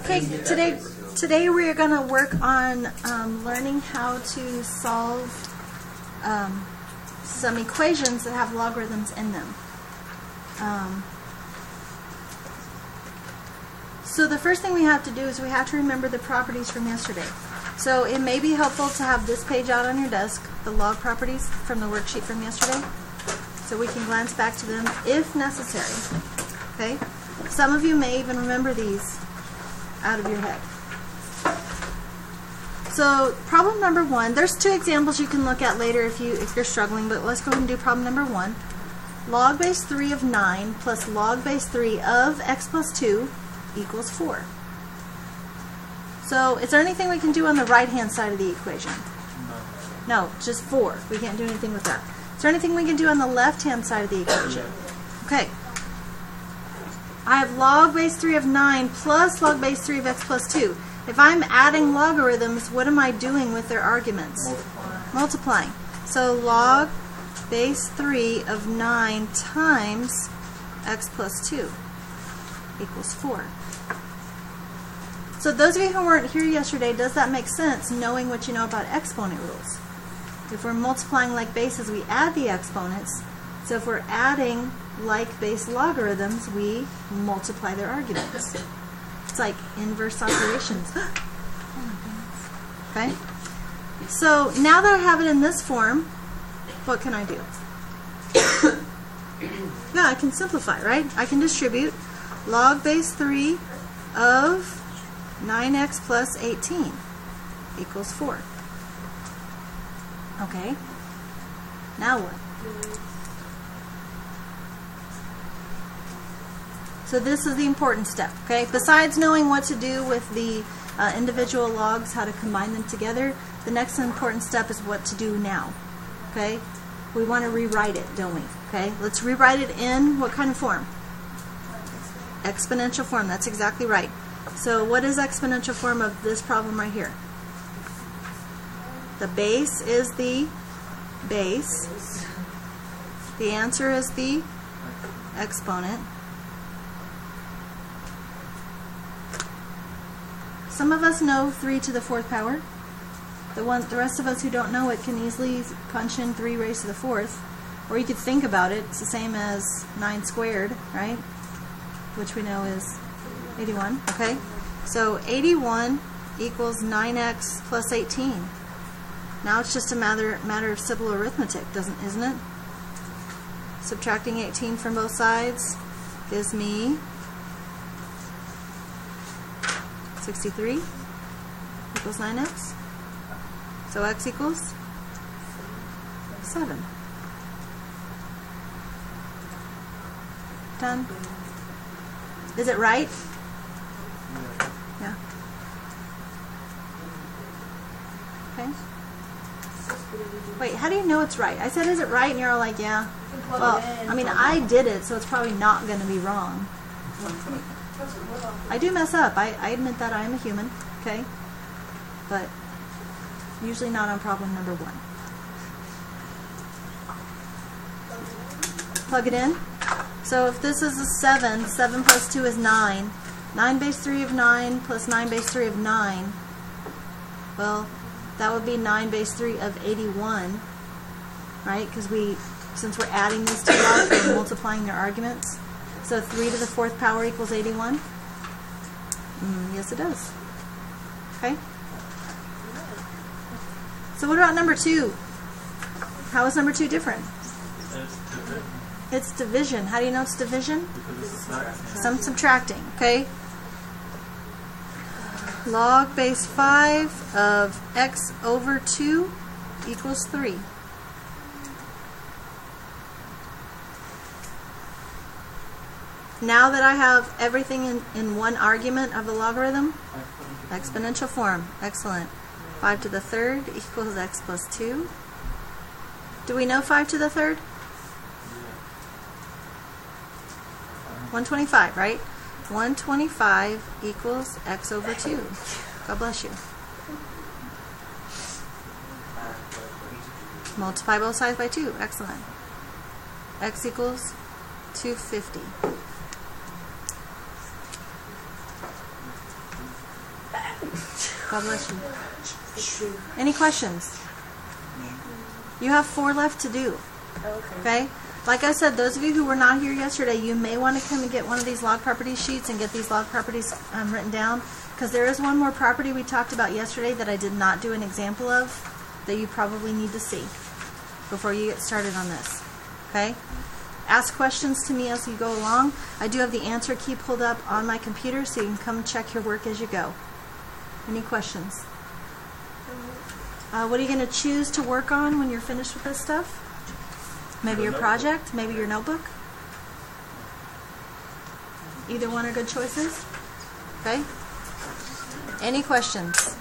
Okay, today we're going to work on learning how to solve some equations that have logarithms in them. So the first thing we have to do is we have to remember the properties from yesterday. So it may be helpful to have this page out on your desk, the log properties from the worksheet from yesterday, so we can glance back to them if necessary. Okay? Some of you may even remember these out of your head. So problem number one, there's two examples you can look at later if you're struggling, but let's go ahead and do problem number one. Log base 3 of 9 plus log base 3 of x plus 2 equals 4. So is there anything we can do on the right hand side of the equation? No, just 4. We can't do anything with that. Is there anything we can do on the left hand side of the equation? Okay. I have log base 3 of 9 plus log base 3 of x plus 2. If I'm adding logarithms, what am I doing with their arguments? Multiplying. So log base 3 of 9 times x plus 2 equals 4. So those of you who weren't here yesterday, does that make sense, knowing what you know about exponent rules? If we're multiplying like bases, we add the exponents. So if we're adding like base logarithms, we multiply their arguments. It's like inverse operations. Okay? So now that I have it in this form, what can I do? Yeah, I can simplify, right? I can distribute log base 3 of 9x plus 18 equals 4. Okay? Now what? So this is the important step, okay? Besides knowing what to do with the individual logs, how to combine them together, the next important step is what to do now, okay? We want to rewrite it, don't we? Okay? Let's rewrite it in what kind of form? Exponential form. That's exactly right. So what is exponential form of this problem right here? The base is the base. The answer is the exponent. Some of us know 3 to the 4th power. The rest of us who don't know it can easily punch in 3 raised to the 4th. Or you could think about it. It's the same as 9 squared, right? Which we know is 81. Okay? So 81 equals 9x plus 18. Now it's just a matter of simple arithmetic, isn't it? Subtracting 18 from both sides gives me 63 equals 9x. So x equals 7. Done. Is it right? Yeah. Okay. Wait, how do you know it's right? I said, is it right? And you're all like, yeah. Well, I mean, I did it, so it's probably not going to be wrong. I do mess up. I admit that I am a human, okay? But usually not on problem number 1. Plug it in. So if this is a 7, 7 plus 2 is 9. 9 base 3 of 9 plus 9 base 3 of 9. Well, that would be 9 base 3 of 81, right? Because since we're adding these two logs, we're multiplying their arguments. So 3 to the 4th power equals 81? Yes, it does. Okay? So what about number 2? How is number 2 different? It's division. How do you know it's division? Some subtracting, okay? Log base 5 of x over 2 equals 3. Now that I have everything in one argument of the logarithm, exponential form. Excellent. 5 to the 3rd equals x plus 2. Do we know 5 to the 3rd? 125, right? 125 equals x over 2. God bless you. Multiply both sides by 2. Excellent. X equals 250. God bless you. Any questions? You have 4 left to do. Okay? Like I said, those of you who were not here yesterday, you may want to come and get one of these log property sheets and get these log properties written down, because there is one more property we talked about yesterday that I did not do an example of that you probably need to see before you get started on this. Okay? Ask questions to me as you go along. I do have the answer key pulled up on my computer, so you can come check your work as you go. Any questions? What are you going to choose to work on when you're finished with this stuff? Maybe your project, maybe your notebook? Either one are good choices? Okay? Any questions?